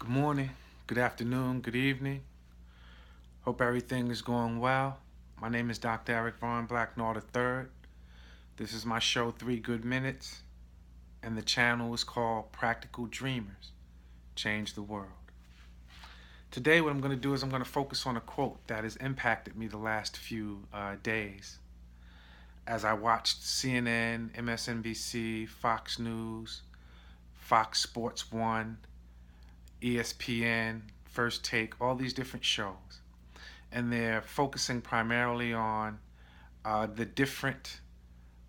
morning, good afternoon, good evening. Hope everything is going well. My name is Dr. Eric Vaughn Blacknall III. This is my show, 3 Good Minutes, and the channel is called Practical Dreamers Change the World. Today, what I'm going to do is I'm going to focus on a quote that has impacted me the last few days as I watched CNN, MSNBC, Fox News, Fox Sports 1, ESPN, First Take, all these different shows. And they're focusing primarily on the different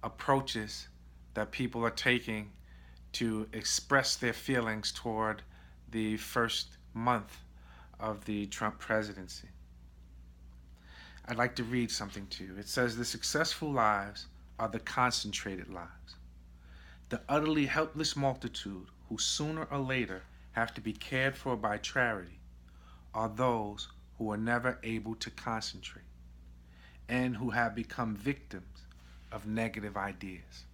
approaches that people are taking to express their feelings toward the first month of the Trump presidency. I'd like to read something to you. It says, "The successful lives are the concentrated lives. The utterly helpless multitude who sooner or later have to be cared for by charity are those who are never able to concentrate and who have become victims of negative ideas."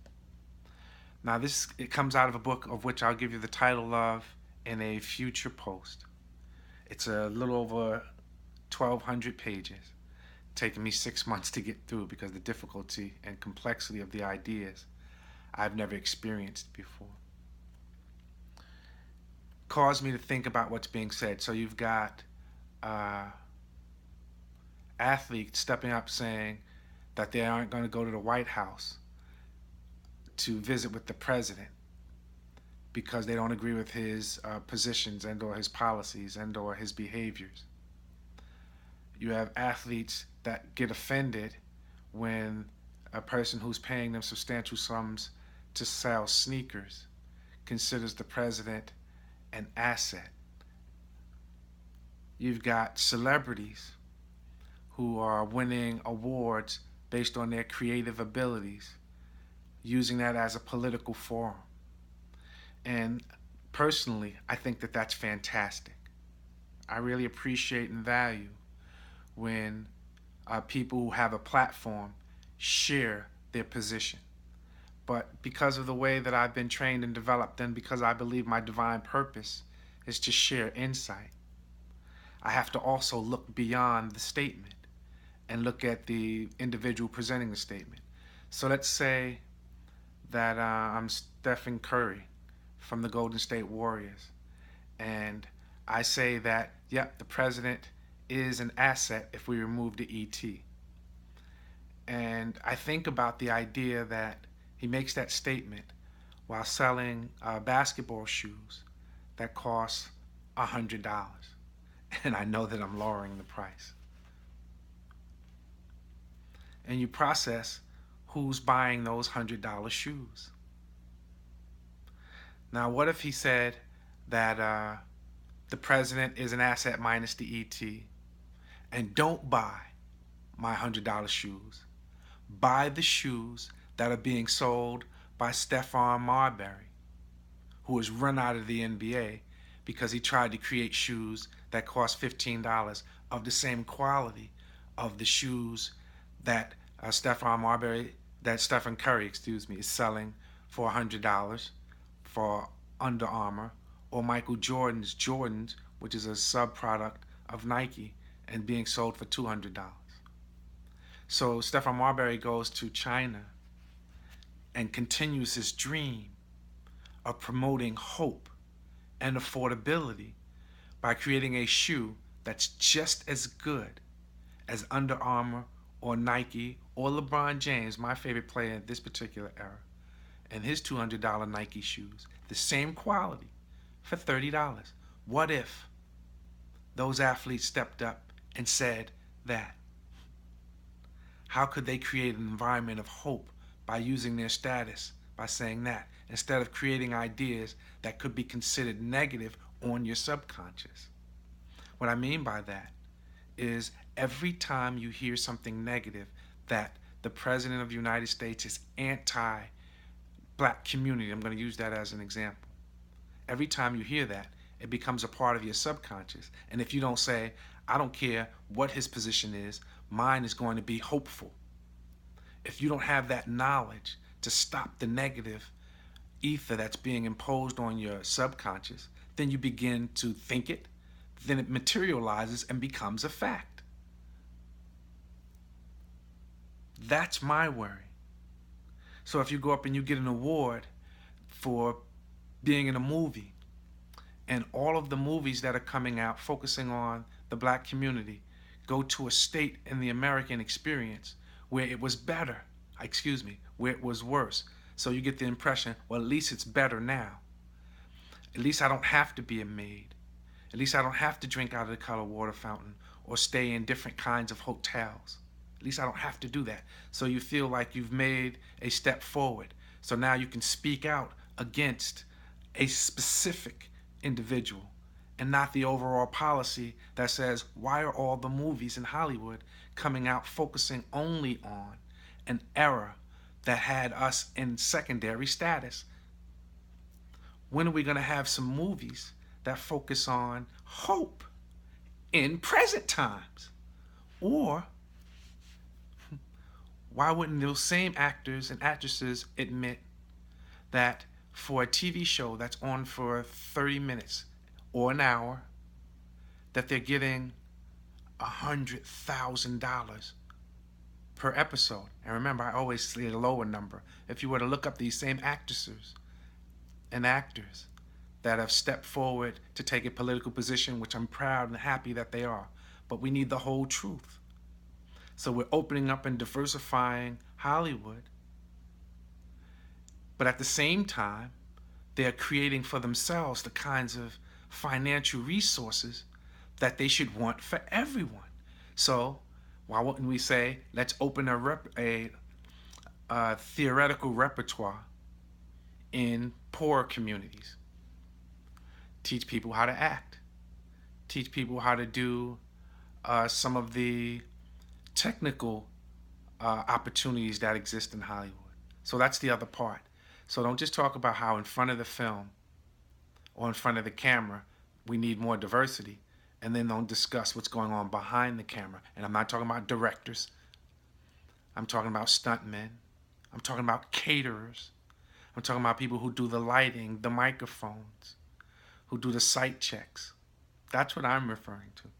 Now, it comes out of a book of which I'll give you the title of in a future post. It's a little over 1,200 pages, taking me 6 months to get through because the difficulty and complexity of the ideas I've never experienced before caused me to think about what's being said. So you've got athletes stepping up saying that they aren't going to go to the White House to visit with the president because they don't agree with his positions and or his policies and or his behaviors. You have athletes that get offended when a person who's paying them substantial sums to sell sneakers considers the president an asset. You've got celebrities who are winning awards based on their creative abilities, using that as a political forum. And personally, I think that that's fantastic. I really appreciate and value when people who have a platform share their position. But because of the way that I've been trained and developed, and because I believe my divine purpose is to share insight, I have to also look beyond the statement and look at the individual presenting the statement. So let's say that I'm Stephen Curry from the Golden State Warriors, and I say that, yep, the president is an asset if we remove the ET. And I think about the idea that he makes that statement while selling basketball shoes that cost $100. And I know that I'm lowering the price. And you process who's buying those $100 shoes. Now, what if he said that the president is an asset minus the ET, and don't buy my $100 shoes. Buy the shoes that are being sold by Stephon Marbury, who was run out of the NBA because he tried to create shoes that cost $15 of the same quality of the shoes that Stephen Curry, is selling for $100 for Under Armour, or Michael Jordan's Jordans, which is a sub-product of Nike, and being sold for $200. So Stephon Marbury goes to China and continues his dream of promoting hope and affordability by creating a shoe that's just as good as Under Armour or Nike or LeBron James, my favorite player in this particular era, and his $200 Nike shoes, the same quality, for $30. What if those athletes stepped up and said that? How could they create an environment of hope by using their status, by saying that, instead of creating ideas that could be considered negative on your subconscious? What I mean by that is every time you hear something negative, that the President of the United States is anti-black community, I'm going to use that as an example. Every time you hear that, it becomes a part of your subconscious. And if you don't say, I don't care what his position is, mine is going to be hopeful. If you don't have that knowledge to stop the negative ether that's being imposed on your subconscious, then you begin to think it, then it materializes and becomes a fact. That's my worry. So if you go up and you get an award for being in a movie, and all of the movies that are coming out focusing on the black community go to a state in the American experience where it was better, where it was worse. So you get the impression, well, at least it's better now. At least I don't have to be a maid. At least I don't have to drink out of the colored water fountain or stay in different kinds of hotels. At least I don't have to do that. So you feel like you've made a step forward. So now you can speak out against a specific individual and not the overall policy that says, why are all the movies in Hollywood coming out focusing only on an era that had us in secondary status? When are we going to have some movies that focus on hope in present times? Or why wouldn't those same actors and actresses admit that for a TV show that's on for 30 minutes or an hour, that they're getting $100,000 per episode? And remember, I always say a lower number. If you were to look up these same actresses and actors that have stepped forward to take a political position, which I'm proud and happy that they are, but we need the whole truth. So we're opening up and diversifying Hollywood, but at the same time, they're creating for themselves the kinds of financial resources that they should want for everyone. So why wouldn't we say, let's open a theoretical repertoire in poor communities? Teach people how to act. Teach people how to do some of the technical opportunities that exist in Hollywood. So that's the other part. So don't just talk about how in front of the film or in front of the camera we need more diversity, and then don't discuss what's going on behind the camera. And I'm not talking about directors. I'm talking about stuntmen. I'm talking about caterers. I'm talking about people who do the lighting, the microphones, who do the site checks. That's what I'm referring to.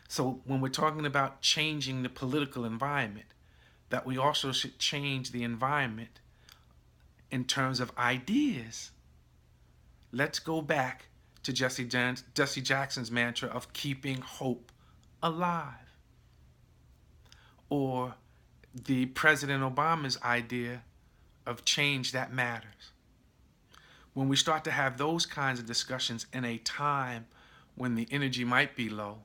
So when we're talking about changing the political environment, that we also should change the environment in terms of ideas. Let's go back to Jesse Jackson's mantra of keeping hope alive. Or the President Obama's idea of change that matters. When we start to have those kinds of discussions in a time when the energy might be low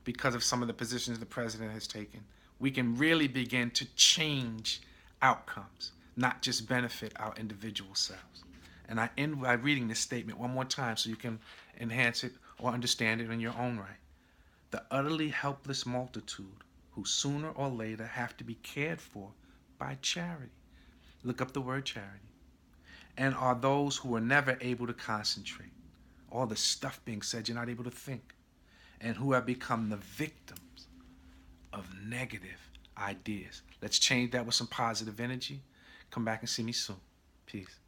because of some of the positions the president has taken, we can really begin to change outcomes, not just benefit our individual selves. And I end by reading this statement one more time so you can enhance it or understand it in your own right. The utterly helpless multitude who sooner or later have to be cared for by charity. Look up the word charity. And are those who are never able to concentrate. All the stuff being said, you're not able to think. And who have become the victims of negative ideas. Let's change that with some positive energy. Come back and see me soon. Peace.